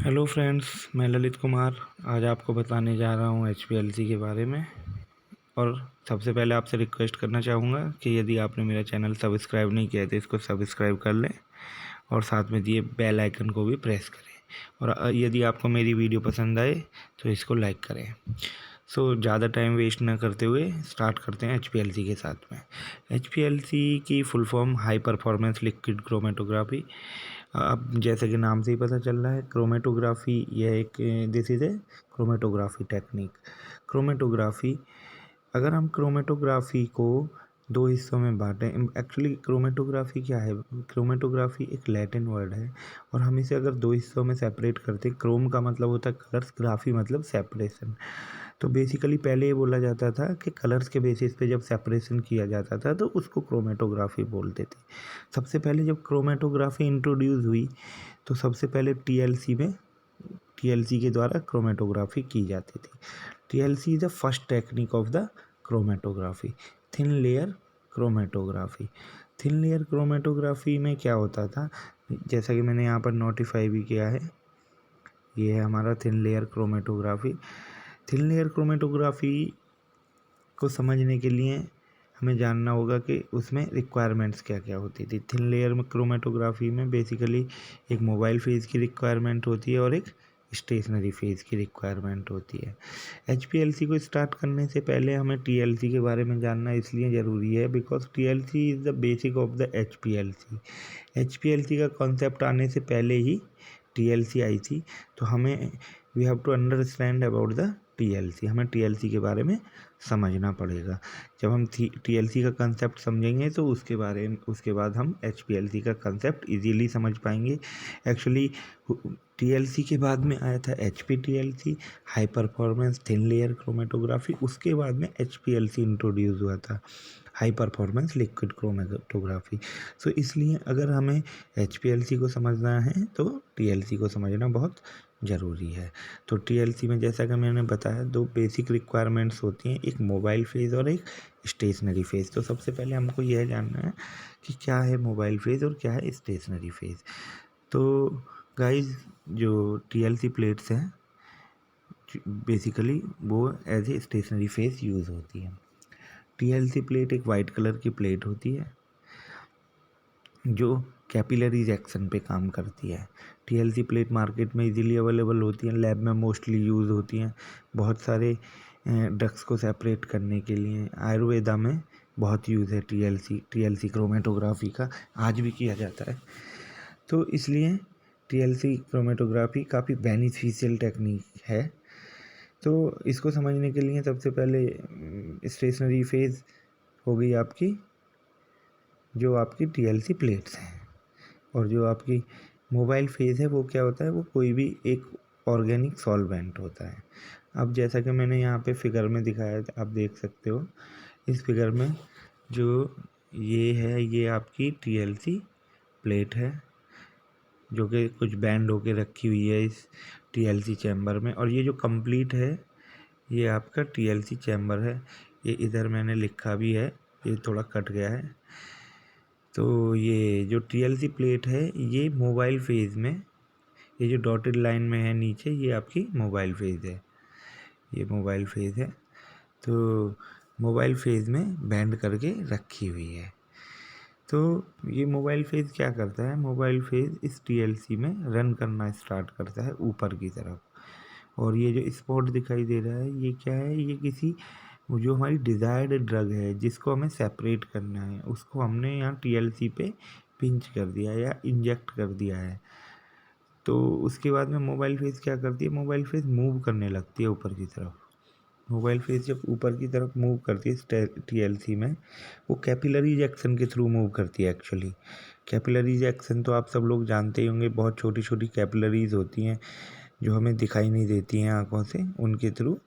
Hello friends, मैं ललित कुमार आज आपको बताने जा रहा हूँ HPLC के बारे में। और सबसे पहले आपसे रिक्वेस्ट करना चाहूँगा कि यदि आपने मेरा चैनल सब्सक्राइब नहीं किया है तो इसको सब्सक्राइब कर लें और साथ में दिए बेल आइकन को भी प्रेस करें। और यदि आपको मेरी वीडियो पसंद आए तो इसको लाइक करें। ज़्यादा टाइम वेस्ट ना करते हुए स्टार्ट करते हैं HPLC के साथ में। HPLC की full form high performance liquid chromatography. अब जैसे कि नाम से ही पता चल रहा है, क्रोमेटोग्राफी यह एक this is a chromatography technique. Chromatography, अगर हम क्रोमेटोग्राफी को दो हिस्सों में बांटें, एक्चुअली क्रोमेटोग्राफी क्या है? क्रोमेटोग्राफी एक लैटिन वर्ड है और हम इसे अगर दो हिस्सों में सेपरेट करते, क्रोम का मतलब होता है कलर्स, ग्राफी मतलब सेपरेशन। तो बेसिकली पहले ये बोला जाता था कि कलर्स के बेसिस पे जब सेपरेशन किया जाता था तो उसको क्रोमेटोग्राफी बोलते थे। सबसे पहले जब क्रोमेटोग्राफी इंट्रोड्यूस हुई तो सबसे पहले TLC के द्वारा क्रोमेटोग्राफी की जाती थी। TLC is the first technique of the chromatography, thin layer chromatography. Thin layer chromatography में क्या होता था, जैसा कि मैंने यहाँ पर नोटिफाई भी किया है, ये है हमारा thin layer chromatography. Thin layer chromatography को समझने के लिए हमें जानना होगा कि उसमें रिक्वायरमेंट्स क्या क्या होती थी। थिन लेयर में क्रोमेटोग्राफी में बेसिकली एक मोबाइल फेज़ की रिक्वायरमेंट होती है और एक स्टेशनरी फेज़ की रिक्वायरमेंट होती है। HPLC को स्टार्ट करने से पहले हमें TLC के बारे में जानना इसलिए ज़रूरी है because TLC is the basic of the HPLC। HPLC का कॉन्सेप्ट आने से पहले ही TLC आई थी, तो हमें we have to understand about the TLC। हमें TLC के बारे में समझना पड़ेगा। जब हम TLC का कंसेप्ट समझेंगे तो उसके बाद हम HPLC का कंसेप्ट इजीली समझ पाएंगे। एक्चुअली TLC के बाद में आया था HPTLC, high performance thin layer chromatography. उसके बाद में HPLC इंट्रोड्यूस हुआ था, हाई परफॉर्मेंस लिक्विड क्रोमेटोग्राफी। इसलिए अगर हमें HPLC को समझना है तो TLC को समझना बहुत ज़रूरी है। तो TLC में जैसा कि मैंने बताया, दो बेसिक रिक्वायरमेंट्स होती हैं, एक मोबाइल फेज़ और एक स्टेशनरी फेज़। तो सबसे पहले हमको यह जानना है कि क्या है मोबाइल फेज़ और क्या है स्टेशनरी फेज़। तो गाइस, जो TLC प्लेट्स हैं बेसिकली वो as a stationary phase use होती है। TLC प्लेट एक वाइट कलर की प्लेट होती है जो कैपिलरीज एक्शन पे काम करती है। TLC प्लेट मार्केट में इजीली अवेलेबल होती हैं, लैब में मोस्टली यूज़ होती हैं बहुत सारे ड्रग्स को सेपरेट करने के लिए। आयुर्वेदा में बहुत यूज़ है TLC क्रोमेटोग्राफी का, आज भी किया जाता है। तो इसलिए TLC क्रोमेटोग्राफी काफ़ी बेनिफिशियल टेक्निक है। तो इसको समझने के लिए सबसे पहले स्टेशनरी फेज़ हो गई आपकी, जो आपकी TLC प्लेट्स हैं। और जो आपकी मोबाइल फेज़ है वो क्या होता है, वो कोई भी एक ऑर्गेनिक सॉल्वेंट होता है। अब जैसा कि मैंने यहाँ पे फिगर में दिखाया, आप देख सकते हो इस फिगर में, जो ये है ये आपकी TLC प्लेट है जो कि कुछ बैंड होके रखी हुई है इस TLC चैम्बर में। और ये जो कंप्लीट है ये आपका TLC चैम्बर है। ये इधर मैंने लिखा भी है, ये थोड़ा कट गया है। तो ये जो TLC प्लेट है ये मोबाइल फेज़ में, ये जो डॉटेड लाइन में है नीचे, ये आपकी मोबाइल फेज़ है, ये मोबाइल फेज़ है। तो मोबाइल फेज़ में बैंड करके रखी हुई है। तो ये मोबाइल फेज़ क्या करता है, मोबाइल फेज़ इस TLC में रन करना स्टार्ट करता है ऊपर की तरफ। और ये जो स्पॉट दिखाई दे रहा है ये क्या है, ये किसी जो हमारी डिज़ायर्ड ड्रग है जिसको हमें सेपरेट करना है, उसको हमने यहाँ TLC पे पिंच कर दिया है या इंजेक्ट कर दिया है। तो उसके बाद में मोबाइल फेज़ क्या करती है, मोबाइल फेज़ मूव करने लगती है ऊपर की तरफ। मोबाइल फेज़ जब ऊपर की तरफ मूव करती है TLC में, वो कैपिलरीज एक्शन के थ्रू मूव करती है। एक्चुअली कैपिलरीज एक्शन तो आप सब लोग जानते ही होंगे, बहुत छोटी छोटी कैपिलरीज होती हैं जो हमें दिखाई नहीं देती हैं आँखों से, उनके थ्रू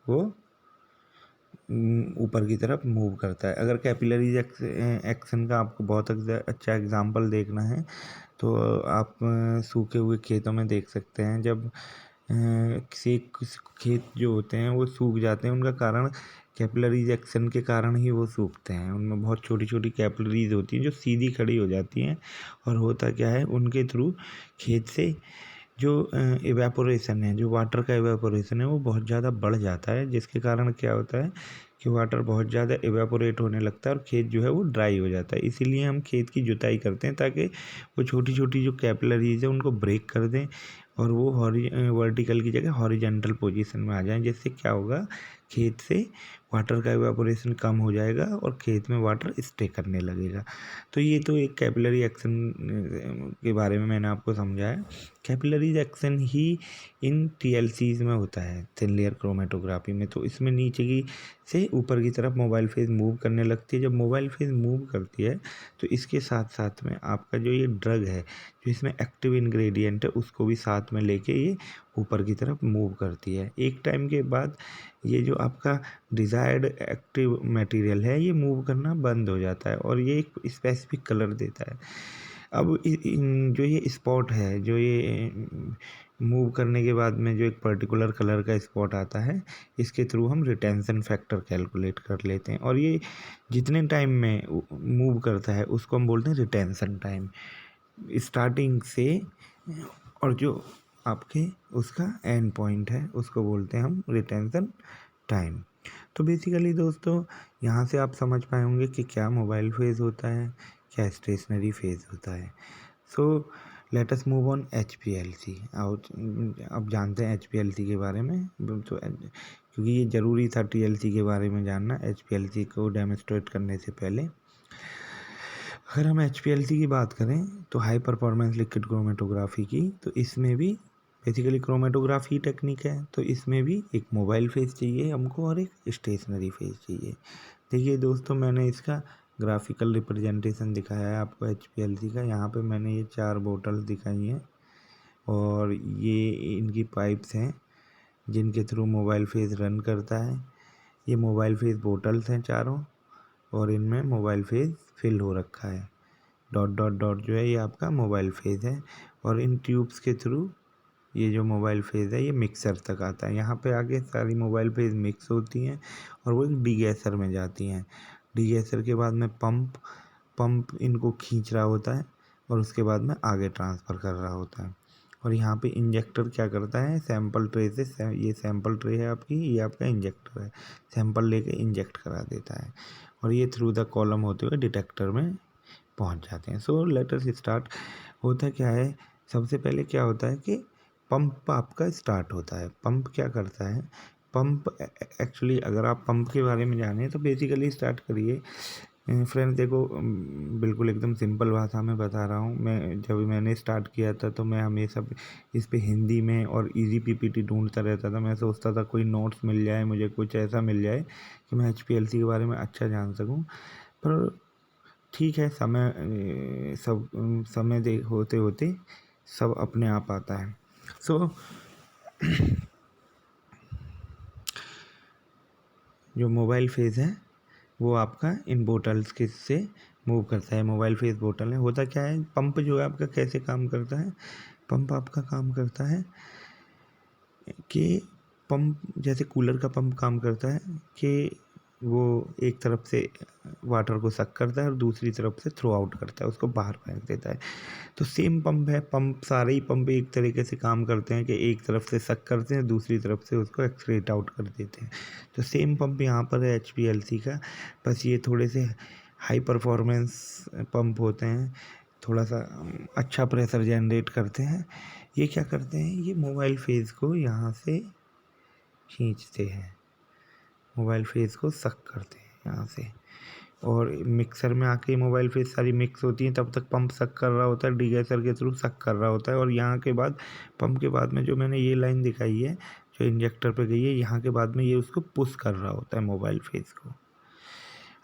वो ऊपर की तरफ मूव करता है। अगर कैपिलरीज एक्शन का आपको बहुत अच्छा एग्जांपल देखना है तो आप सूखे हुए खेतों में देख सकते हैं। जब किसी खेत जो होते हैं वो सूख जाते हैं, उनका कारण कैपिलरीज एक्शन के कारण ही वो सूखते हैं। उनमें बहुत छोटी छोटी कैपिलरीज होती हैं जो सीधी खड़ी हो जाती हैं, और होता क्या है, उनके थ्रू खेत से जो इवेपोरेशन है, जो वाटर का इवेपोरेशन है वो बहुत ज़्यादा बढ़ जाता है, जिसके कारण क्या होता है कि वाटर बहुत ज़्यादा इवेपोरेट होने लगता है और खेत जो है वो ड्राई हो जाता है। इसीलिए हम खेत की जुताई करते हैं ताकि वो छोटी छोटी जो कैपिलरीज है उनको ब्रेक कर दें और वो वर्टिकल की जगह हॉरिजेंटल पोजीशन में आ जाएं, जिससे क्या होगा, खेत से वाटर का इवेपोरेशन कम हो जाएगा और खेत में वाटर स्टे करने लगेगा। तो ये तो एक कैपिलरी एक्शन के बारे में मैंने आपको समझाया। कैपिलरीज एक्शन ही इन टीएलसीज में होता है, थिन लेयर क्रोमेटोग्राफी में। तो इसमें नीचे की से ऊपर की तरफ मोबाइल फेज मूव करने लगती है। जब मोबाइल फेज मूव करती है तो इसके साथ साथ में आपका जो ये ड्रग है, जो इसमें एक्टिव इंग्रेडिएंट है, उसको भी साथ में लेके ये ऊपर की तरफ मूव करती है। एक टाइम के बाद ये जो आपका डिज़ायर्ड एक्टिव मटेरियल है ये मूव करना बंद हो जाता है और ये एक स्पेसिफिक कलर देता है। अब जो ये स्पॉट है, जो ये मूव करने के बाद में जो एक पर्टिकुलर कलर का स्पॉट आता है, इसके थ्रू हम रिटेंशन फैक्टर कैलकुलेट कर लेते हैं और ये जितने टाइम में मूव करता है उसको हम बोलते हैं रिटेंशन टाइम, स्टार्टिंग से, और जो आपके उसका एंड पॉइंट है उसको बोलते हैं हम रिटेंशन टाइम। तो बेसिकली दोस्तों यहाँ से आप समझ पाए होंगे कि क्या मोबाइल फेज़ होता है, क्या स्टेशनरी फेज़ होता है। So let us move on HPLC। अब जानते हैं HPLC के बारे में, तो क्योंकि ये ज़रूरी था TLC के बारे में जानना HPLC को डेमोन्स्ट्रेट करने से पहले। अगर हम HPLC की बात करें तो हाई परफॉर्मेंस लिक्विड क्रोमेटोग्राफी की, तो इसमें भी बेसिकली क्रोमेटोग्राफी टेक्निक है, तो इसमें भी एक मोबाइल फेज चाहिए हमको और एक स्टेशनरी फेज चाहिए। देखिए दोस्तों, मैंने इसका ग्राफिकल रिप्रेजेंटेशन दिखाया है आपको HPLC का। यहाँ पे मैंने ये 4 बोतल्स दिखाई हैं और ये इनकी पाइप्स हैं जिनके थ्रू मोबाइल फेज रन करता है। ये मोबाइल फेज बोतल्स हैं चारों और इनमें मोबाइल फेज फिल हो रखा है। डॉट डॉट डॉट जो है ये आपका मोबाइल फेज है और इन ट्यूब्स के थ्रू ये जो मोबाइल फेज है ये मिक्सर तक आता है। यहाँ पे आगे सारी मोबाइल फेज मिक्स होती हैं और वो एक डीगैसर में जाती हैं। डीगैसर के बाद में पंप इनको खींच रहा होता है और उसके बाद में आगे ट्रांसफ़र कर रहा होता है। और यहाँ पे इंजेक्टर क्या करता है, सैंपल ट्रे से ये सैंपल ट्रे है आपकी, ये आपका इंजेक्टर है, सैंपल लेके इंजेक्ट करा देता है और ये थ्रू द कॉलम होते हुए डिटेक्टर में पहुँच जाते हैं। So let us start. होता क्या है, सबसे पहले क्या होता है कि पंप आपका स्टार्ट होता है। पंप क्या करता है, पंप एक्चुअली अगर आप पंप के बारे में जाने तो बेसिकली स्टार्ट करिए फ्रेंड्स। देखो बिल्कुल एकदम सिंपल भाषा में बता रहा हूँ। मैंने स्टार्ट किया था तो मैं हमेशा इस पे हिंदी में और इजी PPT ढूंढता रहता था। मैं सोचता था कोई नोट्स मिल जाए मुझे, कुछ ऐसा मिल जाए कि मैं HPLC के बारे में अच्छा जान सकूँ। पर ठीक है, समय दे होते होते सब अपने आप आता है। सो जो मोबाइल फेज़ है वो आपका इन बोतल्स के से मूव करता है। मोबाइल फेज़ बोतल है। होता क्या है, पंप जो है आपका कैसे काम करता है, पंप आपका काम करता है कि पंप जैसे कूलर का पंप काम करता है कि वो एक तरफ से वाटर को सक करता है और दूसरी तरफ से थ्रो आउट करता है, उसको बाहर फेंक देता है। तो सेम पंप है, सारे ही पंप एक तरीके से काम करते हैं कि एक तरफ से सक करते हैं, दूसरी तरफ से उसको एक्सक्रीट आउट कर देते हैं। तो सेम पंप यहाँ पर है HPLC का, बस ये थोड़े से हाई परफॉर्मेंस पंप होते हैं, थोड़ा सा अच्छा प्रेशर जनरेट करते हैं। ये क्या करते हैं, ये मोबाइल फेज़ को यहाँ से खींचते हैं, मोबाइल फेज़ को सक करते हैं यहाँ से, और मिक्सर में आके मोबाइल फेज सारी मिक्स होती हैं। तब तक पंप सक कर रहा होता है, डीगैसर के थ्रू सक कर रहा होता है। और यहाँ के बाद पंप के बाद में जो मैंने ये लाइन दिखाई है जो इंजेक्टर पे गई है, यहाँ के बाद में ये उसको पुश कर रहा होता है मोबाइल फेज को।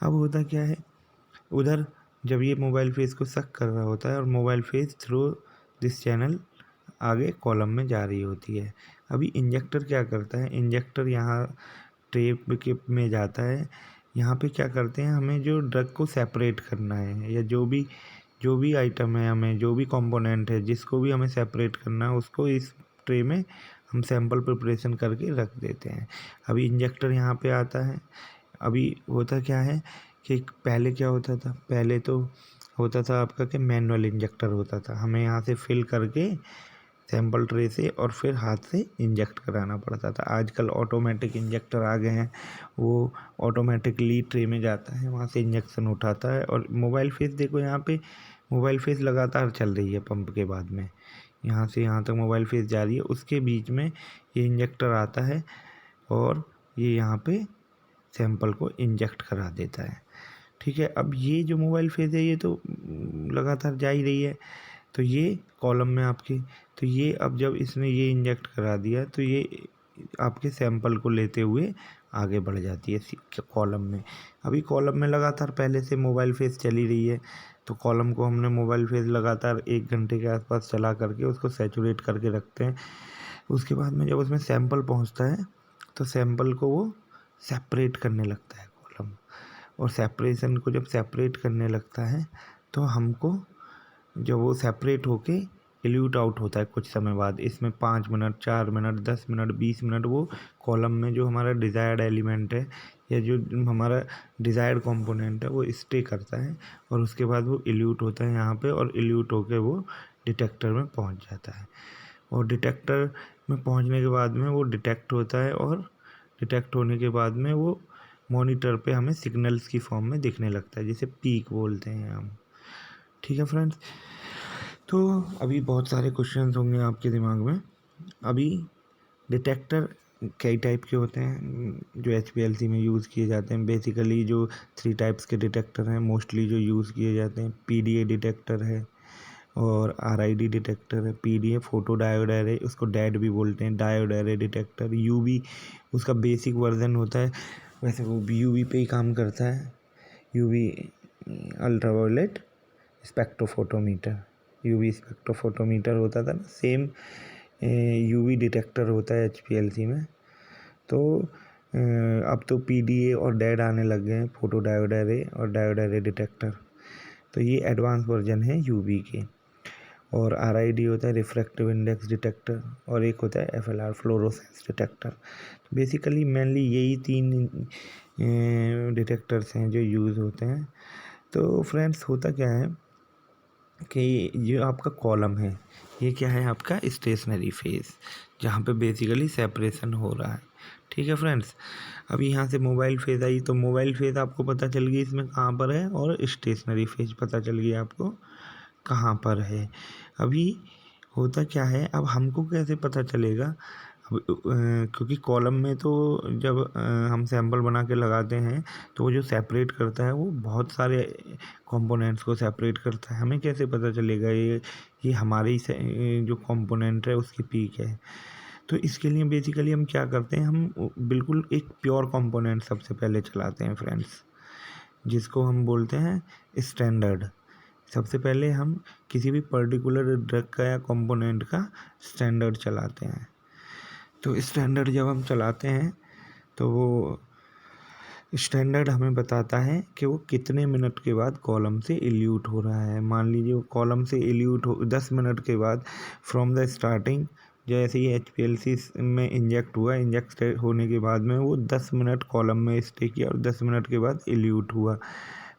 अब होता क्या है, उधर जब ये मोबाइल फेज को सक कर रहा होता है और mobile phase through this channel आगे कॉलम में जा रही होती है। अभी इंजेक्टर क्या करता है, इंजेक्टर यहाँ ट्रेप के में जाता है। यहाँ पे क्या करते हैं, हमें जो ड्रग को सेपरेट करना है या जो भी आइटम है, हमें जो भी कंपोनेंट है जिसको भी हमें सेपरेट करना है, उसको इस ट्रे में हम सैंपल प्रिपरेशन करके रख देते हैं। अभी इंजेक्टर यहाँ पे आता है। अभी होता क्या है कि पहले क्या होता था, पहले तो होता था आपका कि मैनुअल इंजेक्टर होता था, हमें यहाँ से फिल करके सैंपल ट्रे से और फिर हाथ से इंजेक्ट कराना पड़ता था। आजकल ऑटोमेटिक इंजेक्टर आ गए हैं, वो ऑटोमेटिकली ट्रे में जाता है, वहाँ से इंजेक्शन उठाता है। और मोबाइल फेस देखो, यहाँ पे मोबाइल फेस लगातार चल रही है पंप के बाद में, यहाँ से यहाँ तक मोबाइल फेस जा रही है, उसके बीच में ये इंजेक्टर आता है और ये यहाँ पे सैंपल को इंजेक्ट करा देता है। ठीक है, अब ये जो मोबाइल फेस है ये तो लगातार जा ही रही है, तो ये कॉलम में आपके, तो ये अब जब इसने ये इंजेक्ट करा दिया तो ये आपके सैंपल को लेते हुए आगे बढ़ जाती है कॉलम में। अभी कॉलम में लगातार पहले से मोबाइल फेस चली रही है, तो कॉलम को हमने मोबाइल फेस लगातार 1 घंटे के आसपास चला करके उसको सैचुरेट करके रखते हैं। उसके बाद में जब उसमें सैंपल पहुंचता है तो सैंपल को वो सेपरेट करने लगता है कॉलम, और सेपरेशन को जब सेपरेट करने लगता है तो हमको जब वो सेपरेट होके इल्यूट आउट होता है कुछ समय बाद, इसमें 5 मिनट, 4 मिनट, 10 मिनट, 20 मिनट वो कॉलम में जो हमारा डिज़ायर्ड एलिमेंट है या जो हमारा डिज़ायर्ड कंपोनेंट है वो स्टे करता है, और उसके बाद वो इल्यूट होता है यहाँ पे, और इल्यूट होके वो डिटेक्टर में पहुँच जाता है। और डिटेक्टर में पहुँचने के बाद में वो डिटेक्ट होता है, और डिटेक्ट होने के बाद में वो मॉनिटर पे हमें सिग्नल्स की फॉर्म में दिखने लगता है, जिसे पीक बोलते हैं हम। ठीक है फ्रेंड्स, तो अभी बहुत सारे क्वेश्चंस होंगे आपके दिमाग में। अभी डिटेक्टर कई टाइप के होते हैं जो HPLC में यूज़ किए जाते हैं। बेसिकली जो 3 टाइप्स के डिटेक्टर हैं मोस्टली जो यूज़ किए जाते हैं, PDA डिटेक्टर है और RID डिटेक्टर है। PDA फोटो डायोड एरे, उसको डैड भी बोलते हैं, डायोड एरे डिटेक्टर। UV उसका बेसिक वर्जन होता है, वैसे वो UV पे ही काम करता है। UV ultraviolet spectrophotometer, UV spectrophotometer होता था ना, सेम UV डिटेक्टर होता है HPLC में। तो अब तो PDA और डैड आने लग गए हैं, फोटो डायोड एरे और डायोड एरे डिटेक्टर। तो ये एडवांस वर्जन है UV के। और RID होता है रिफ्रैक्टिव इंडेक्स डिटेक्टर, और एक होता है FLR फ्लोरोसेंस डिटेक्टर। तो बेसिकली मेनली यही 3 डिटेक्टर्स हैं जो यूज़ होते हैं। तो फ्रेंड्स होता क्या है कि ये आपका कॉलम है, ये क्या है आपका स्टेशनरी फेज, जहाँ पे बेसिकली सेपरेशन हो रहा है। ठीक है फ्रेंड्स, अभी यहाँ से मोबाइल फेज आई, तो मोबाइल फेज आपको पता चल गई इसमें कहाँ पर है, और स्टेशनरी फेज पता चल गई आपको कहाँ पर है। अभी होता क्या है, अब हमको कैसे पता चलेगा, अब क्योंकि कॉलम में तो जब हम सैंपल बना के लगाते हैं तो वो जो सेपरेट करता है वो बहुत सारे कंपोनेंट्स को सेपरेट करता है। हमें कैसे पता चलेगा ये हमारे ही जो कंपोनेंट है उसकी पीक है। तो इसके लिए बेसिकली हम क्या करते हैं, हम बिल्कुल एक प्योर कंपोनेंट सबसे पहले चलाते हैं फ्रेंड्स, जिसको हम बोलते हैं स्टैंडर्ड। सबसे पहले हम किसी भी पर्टिकुलर ड्रग का या कंपोनेंट का स्टैंडर्ड चलाते हैं। तो स्टैंडर्ड जब हम चलाते हैं तो वो स्टैंडर्ड हमें बताता है कि वो कितने मिनट के बाद कॉलम से इल्यूट हो रहा है। मान लीजिए वो कॉलम से इल्यूट हो 10 मिनट के बाद फ्रॉम द स्टार्टिंग, जैसे ही HPLC में इंजेक्ट हुआ, इंजेक्ट होने के बाद में वो 10 मिनट कॉलम में स्टे किया और 10 मिनट के बाद इल्यूट हुआ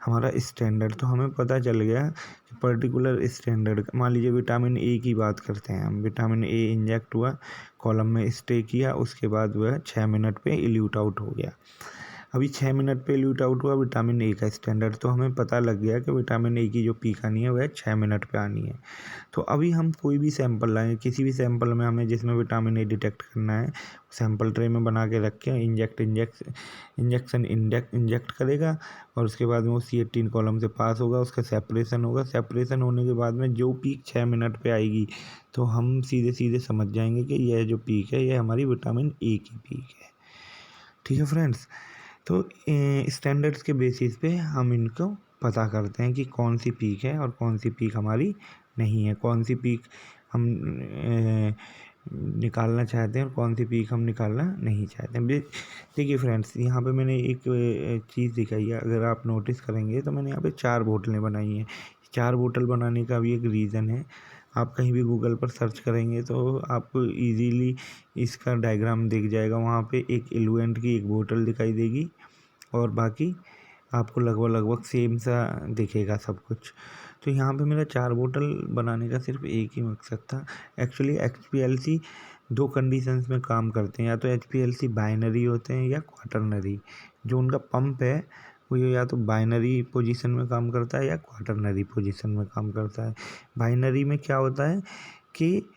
हमारा स्टैंडर्ड। तो हमें पता चल गया कि पर्टिकुलर स्टैंडर्ड, मान लीजिए विटामिन A की बात करते हैं हम, विटामिन A इंजेक्ट हुआ, कॉलम में स्टे किया, उसके बाद वह 6 मिनट पे इल्यूट आउट हो गया। अभी 6 मिनट पे इल्यूट आउट हुआ विटामिन A का स्टैंडर्ड, तो हमें पता लग गया कि विटामिन A की जो पीक आनी है वह 6 मिनट पे आनी है। तो अभी हम कोई भी सैंपल लाएँ, किसी भी सैंपल में हमें जिसमें विटामिन A डिटेक्ट करना है, सैंपल ट्रे में बना के रख के इंजेक्ट करेगा, और उसके बाद में वो C18 कॉलम से पास होगा, उसका सेपरेशन होगा। सेपरेशन होने के बाद में जो पीक 6 मिनट पे आएगी तो हम सीधे सीधे समझ जाएंगे कि यह जो पीक है यह हमारी विटामिन A की पीक है। ठीक है फ्रेंड्स, तो स्टैंडर्ड्स के बेसिस पे हम इनको पता करते हैं कि कौन सी पीक है और कौन सी पीक हमारी नहीं है, कौन सी पीक हम निकालना चाहते हैं और कौन सी पीक हम निकालना नहीं चाहते हैं। देखिए फ्रेंड्स, यहाँ पे मैंने एक चीज़ दिखाई है, अगर आप नोटिस करेंगे तो मैंने यहाँ पे 4 बोतलें बनाई हैं। 4 बोतल बनाने का भी एक रीज़न है। आप कहीं भी गूगल पर सर्च करेंगे तो आपको इजीली इसका डायग्राम दिख जाएगा। वहाँ पे एक इलुएंट की एक बोतल दिखाई देगी और बाकी आपको लगभग सेम सा दिखेगा सब कुछ। तो यहाँ पे मेरा 4 बोतल बनाने का सिर्फ एक ही मकसद था। एक्चुअली HPLC 2 कंडीशंस में काम करते हैं, या तो HPLC बाइनरी होते हैं या क्वाटरनरी। जो उनका पंप है वो या तो बाइनरी पोजीशन में काम करता है या क्वाटरनरी पोजीशन में काम करता है। बाइनरी में क्या होता है कि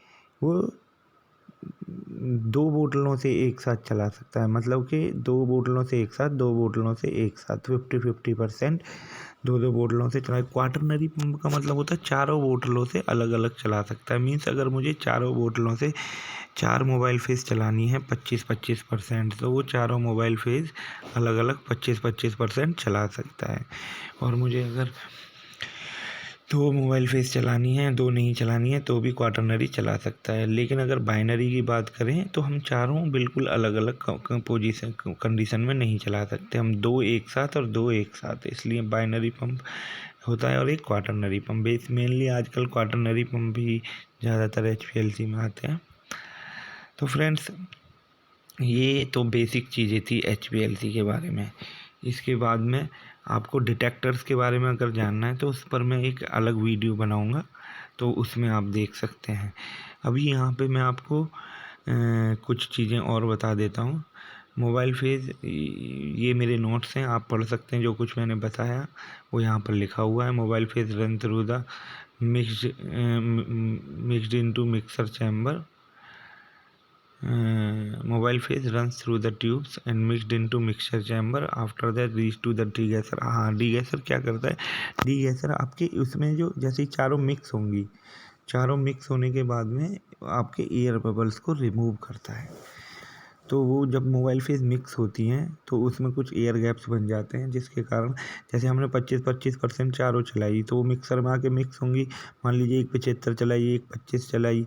वो 2 बोतलों से एक साथ चला सकता है, मतलब कि 2 बोतलों से एक साथ, 2 बोतलों से एक साथ 50-50% 2 बोतलों से चला। क्वाटरनरी पंप का मतलब होता है चारों बोतलों से अलग अलग चला सकता है। मीन्स अगर मुझे चारों बोतलों से 4 मोबाइल फेज चलानी है 25-25%, तो वो चारों मोबाइल फेज अलग अलग 25-25% चला सकता है। और मुझे अगर 2 मोबाइल फेज चलानी है, 2 नहीं चलानी है, तो भी क्वाटरनरी चला सकता है। लेकिन अगर बाइनरी की बात करें तो हम चारों बिल्कुल अलग अलग पोजीशन कंडीशन में नहीं चला सकते। हम 2 एक साथ और 2 एक साथ, इसलिए बाइनरी पंप होता है और एक क्वाटरनरी पंप। बेस मेनली आजकल क्वाटरनरी पंप ही ज़्यादातर HPLC में आते हैं। तो फ्रेंड्स, ये तो बेसिक चीज़ें थी HPLC के बारे में। इसके बाद में आपको डिटेक्टर्स के बारे में अगर जानना है तो उस पर मैं एक अलग वीडियो बनाऊंगा, तो उसमें आप देख सकते हैं। अभी यहाँ पे मैं आपको कुछ चीज़ें और बता देता हूँ। मोबाइल फेज, ये मेरे नोट्स हैं, आप पढ़ सकते हैं। जो कुछ मैंने बताया वो यहाँ पर लिखा हुआ है। Mobile phase run through the mixed into mixer chamber. Mobile phase runs through the tubes and mixed into mixture chamber. After that reach to the degasser। हाँ, degasser क्या करता है? degasser आपके उसमें जो जैसे ही चारों मिक्स होंगी, चारों मिक्स होने के बाद में आपके एयर बबल्स को रिमूव करता है। तो वो जब मोबाइल फेज मिक्स होती हैं तो उसमें कुछ एयर गैप्स बन जाते हैं, जिसके कारण जैसे हमने 25-25% चारों चलाई तो वो मिक्सर में आके मिक्स होंगी। मान लीजिए एक 75 चलाई, एक 25 चलाई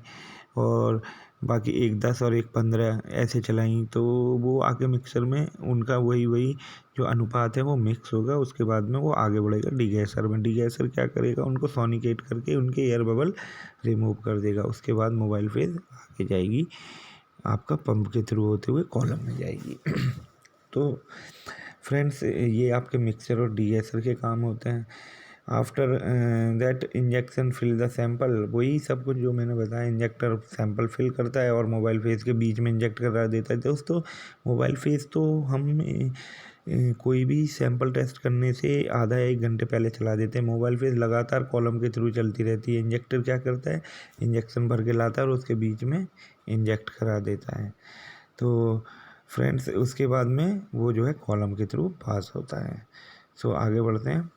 और बाकी एक 10 और एक 15 ऐसे चलाई, तो वो आके मिक्सर में उनका वही जो अनुपात है वो मिक्स होगा। उसके बाद में वो आगे बढ़ेगा डिगैसर में। डिगैसर क्या करेगा? उनको सोनिकेट करके उनके एयर बबल रिमूव कर देगा। उसके बाद मोबाइल फेज आगे जाएगी, आपका पंप के थ्रू होते हुए कॉलम में जाएगी। तो फ्रेंड्स, ये आपके मिक्सर और डिगैसर के काम होते हैं। After that injection fill the sample, वही सब कुछ जो मैंने बताया। इंजेक्टर सैंपल फिल करता है और मोबाइल फेज के बीच में इंजेक्ट करा देता है। दोस्तों, मोबाइल फेज तो हम कोई भी सैंपल टेस्ट करने से आधा 1 घंटे पहले चला देते हैं। मोबाइल फेज लगातार कॉलम के थ्रू चलती रहती है। इंजेक्टर क्या करता है? इंजेक्शन भर के लाता है और उसके बीच में इंजेक्ट करा देता है। तो फ्रेंड्स, उसके बाद में वो जो है कॉलम के थ्रू पास होता है। सो आगे बढ़ते हैं।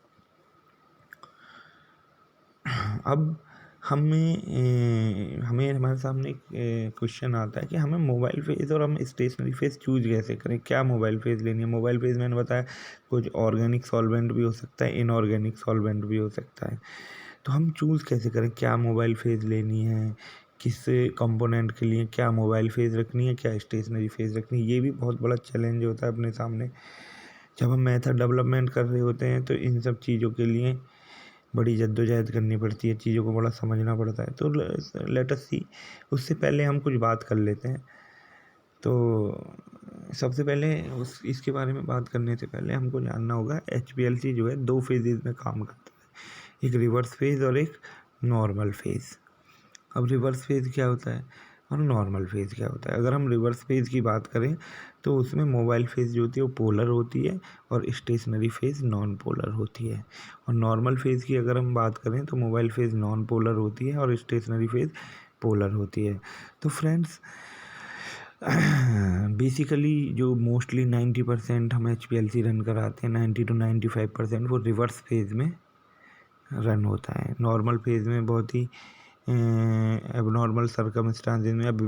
अब हमें हमारे सामने क्वेश्चन आता है कि हमें मोबाइल फेज और हम स्टेशनरी फेज चूज कैसे करें, क्या मोबाइल फेज लेनी है। मोबाइल फेज मैंने बताया कुछ ऑर्गेनिक सॉल्वेंट भी हो सकता है, इनऑर्गेनिक सॉल्वेंट भी हो सकता है। तो हम चूज़ कैसे करें, क्या मोबाइल फेज लेनी है, किस कंपोनेंट के लिए क्या मोबाइल फेज रखनी है, क्या स्टेशनरी फेज रखनी है। ये भी बहुत बड़ा चैलेंज होता है अपने सामने। जब हम मेथड डेवलपमेंट कर रहे होते हैं तो इन सब चीज़ों के लिए बड़ी जद्दोजहद करनी पड़ती है, चीज़ों को बड़ा समझना पड़ता है। तो लेट अस सी, उससे पहले हम कुछ बात कर लेते हैं। तो सबसे पहले इसके बारे में बात करने से पहले हमको जानना होगा HPLC जो है 2 फेजेज में काम करता है, एक रिवर्स फेज और एक नॉर्मल फेज। अब रिवर्स फेज क्या होता है और नॉर्मल फेज क्या होता है? अगर हम रिवर्स फेज की बात करें तो उसमें मोबाइल फेज जो होती है वो पोलर होती है और स्टेशनरी फेज नॉन पोलर होती है। और नॉर्मल फेज की अगर हम बात करें तो मोबाइल फेज नॉन पोलर होती है और स्टेशनरी फेज पोलर होती है। तो फ्रेंड्स, बेसिकली जो मोस्टली 90% हम HPLC रन कराते हैं, 90-95% वो रिवर्स फेज में रन होता है। नॉर्मल फेज में बहुत ही एबनॉर्मल सर्कमस्टांसेस में, अब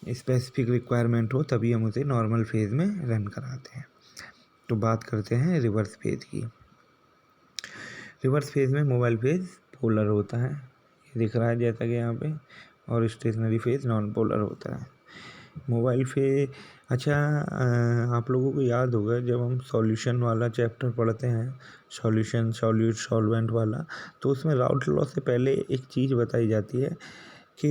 स्पेसिफिक रिक्वायरमेंट हो तभी हम उसे नॉर्मल फेज में रन कराते हैं। तो बात करते हैं रिवर्स फेज की। रिवर्स फेज में मोबाइल फेज पोलर होता है, ये दिख रहा है जैसा कि यहाँ पे, और स्टेशनरी फेज नॉन पोलर होता है। मोबाइल फेज, अच्छा, आप लोगों को याद होगा जब हम सॉल्यूशन वाला चैप्टर पढ़ते हैं, सॉल्वेंट वाला, तो उसमें राउट लॉ से पहले एक चीज़ बताई जाती है कि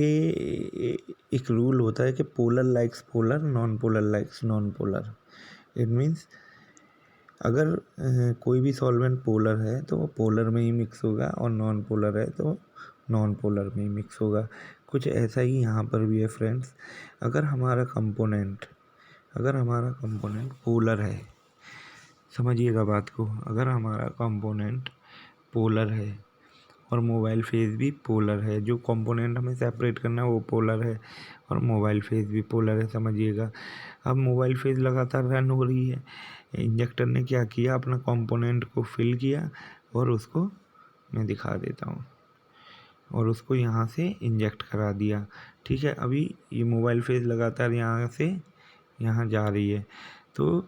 एक रूल होता है कि polar likes polar, non polar likes non polar. It means अगर कोई भी सॉल्वेंट पोलर है तो वो पोलर में ही मिक्स होगा और नॉन पोलर है तो नॉन पोलर में ही मिक्स होगा। कुछ ऐसा ही यहाँ पर भी है फ्रेंड्स। अगर हमारा कंपोनेंट पोलर है, समझिएगा बात को, अगर हमारा कंपोनेंट पोलर है और मोबाइल फेज भी पोलर है, जो कंपोनेंट हमें सेपरेट करना है वो पोलर है और मोबाइल फेज भी पोलर है, समझिएगा। अब मोबाइल फेज लगातार रन हो रही है, इंजेक्टर ने क्या किया, अपना कंपोनेंट को फिल किया और उसको मैं दिखा देता हूँ, और उसको यहाँ से इंजेक्ट करा दिया। ठीक है, अभी ये मोबाइल फेज लगातार यहाँ से यहाँ जा रही है, तो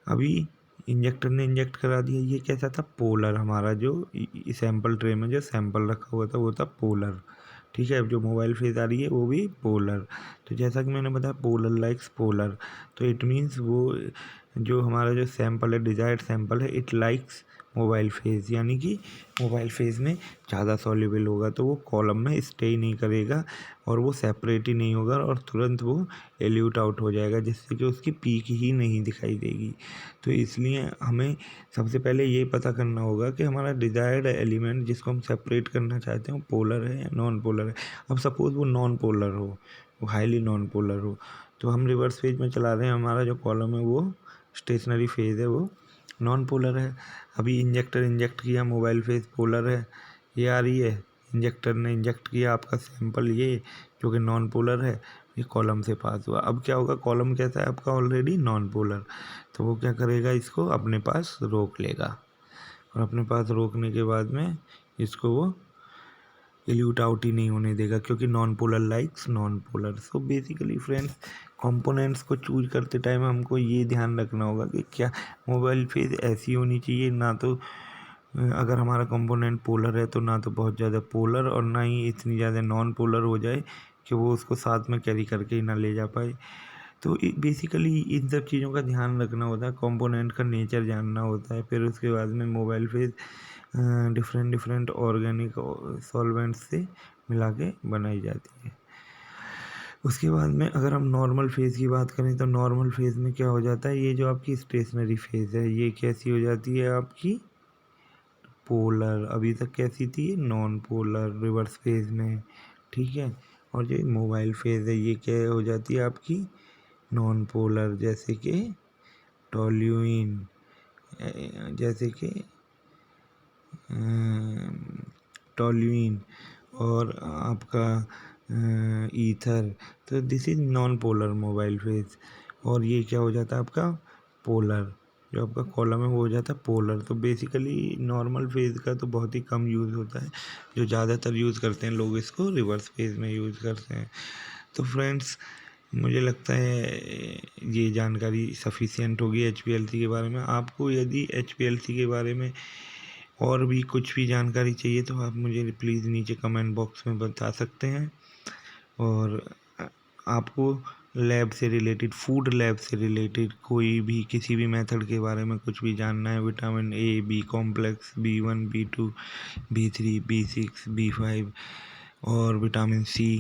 अभी इंजेक्टर ने इंजेक्ट करा दिया। ये कैसा था, पोलर। हमारा जो सैंपल ट्रे में जो सैंपल रखा हुआ था वो था पोलर। ठीक है, जो मोबाइल फेज आ रही है वो भी पोलर। तो जैसा कि मैंने बताया पोलर लाइक्स पोलर, तो इट मीन्स वो जो हमारा जो सैंपल है, डिजायर्ड सैंपल है, इट लाइक्स मोबाइल फेज, यानी कि मोबाइल फेज में ज़्यादा सॉल्युबल होगा, तो वो कॉलम में स्टे ही नहीं करेगा और वो सेपरेट ही नहीं होगा और तुरंत वो एल्यूट आउट हो जाएगा, जिससे कि उसकी पीक ही नहीं दिखाई देगी। तो इसलिए हमें सबसे पहले ये पता करना होगा कि हमारा डिजायर्ड एलिमेंट जिसको हम सेपरेट करना चाहते हैं वो पोलर है या नॉन पोलर है। अब सपोज़ वो नॉन पोलर हो, वो हाईली नॉन पोलर हो, तो हम रिवर्स फेज में चला रहे हैं, हमारा जो कॉलम है वो स्टेशनरी फेज है वो नॉन पोलर है। अभी इंजेक्टर इंजेक्ट किया, मोबाइल फेज पोलर है, ये आ रही है, इंजेक्टर ने इंजेक्ट किया आपका सैंपल ये जो कि नॉन पोलर है, ये कॉलम से पास हुआ। अब क्या होगा, कॉलम कैसा है आपका ऑलरेडी नॉन पोलर, तो वो क्या करेगा, इसको अपने पास रोक लेगा और अपने पास रोकने के बाद में इसको वो एल्यूट आउट ही नहीं होने देगा, क्योंकि non polar likes non polar. So basically friends, components को चूज करते टाइम हमको ये ध्यान रखना होगा कि क्या मोबाइल फेज ऐसी होनी चाहिए, ना तो अगर हमारा कंपोनेंट पोलर है तो ना तो बहुत ज़्यादा पोलर और ना ही इतनी ज़्यादा नॉन पोलर हो जाए कि वो उसको साथ में कैरी करके ही ना ले जा पाए। तो बेसिकली इन सब चीज़ों का ध्यान रखना होता है, कंपोनेंट का नेचर जानना होता है, फिर उसके बाद में mobile phase different organic solvents से मिला के बनाई जाती है। उसके बाद में अगर हम नॉर्मल फेज़ की बात करें तो नॉर्मल फेज़ में क्या हो जाता है, ये जो आपकी स्टेशनरी फेज़ है ये कैसी हो जाती है आपकी पोलर। अभी तक कैसी थी, नॉन पोलर रिवर्स फेज़ में। ठीक है, और जो मोबाइल फेज़ है ये क्या हो जाती है आपकी नॉन पोलर, जैसे कि टोल्यूइन, जैसे कि टोल्यूइन और आपका ईथर। तो this is non polar mobile phase, और ये क्या हो जाता है आपका पोलर, जो आपका कॉलम है वो हो जाता है पोलर। तो बेसिकली नॉर्मल फेज का तो बहुत ही कम यूज़ होता है, जो ज़्यादातर यूज़ करते हैं लोग इसको रिवर्स फेज में यूज़ करते हैं। तो फ्रेंड्स, मुझे लगता है ये जानकारी सफिशिएंट होगी HPLC के बारे में। आपको यदि HPLC के बारे में और भी कुछ भी जानकारी चाहिए तो आप मुझे प्लीज़ नीचे कमेंट बॉक्स में बता सकते हैं। और आपको लैब से रिलेटेड, फूड लैब से रिलेटेड कोई भी किसी भी मेथड के बारे में कुछ भी जानना है, vitamin A, B complex, B1, B2, B3, B6, B5 और विटामिन C,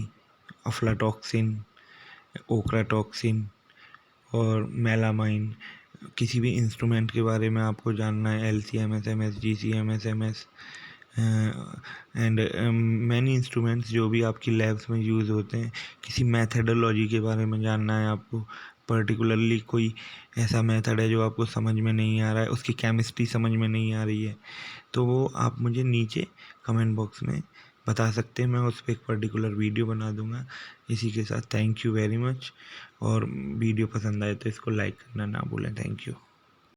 अफ्लाटॉक्सिन, ओक्राटॉक्सिन और मेलामाइन, किसी भी इंस्ट्रूमेंट के बारे में आपको जानना है, LC-MS, MS, GC-MS, MS and many instruments जो भी आपकी लैब्स में यूज़ होते हैं, किसी मैथडोलॉजी के बारे में जानना है आपको, पर्टिकुलरली कोई ऐसा मेथड है जो आपको समझ में नहीं आ रहा है, उसकी केमिस्ट्री समझ में नहीं आ रही है, तो वो आप मुझे नीचे कमेंट बॉक्स में बता सकते हैं, मैं उस पर एक पर्टिकुलर वीडियो बना दूंगा। इसी के साथ थैंक यू वेरी मच, और वीडियो पसंद आए तो इसको लाइक करना ना भूलें। Thank you.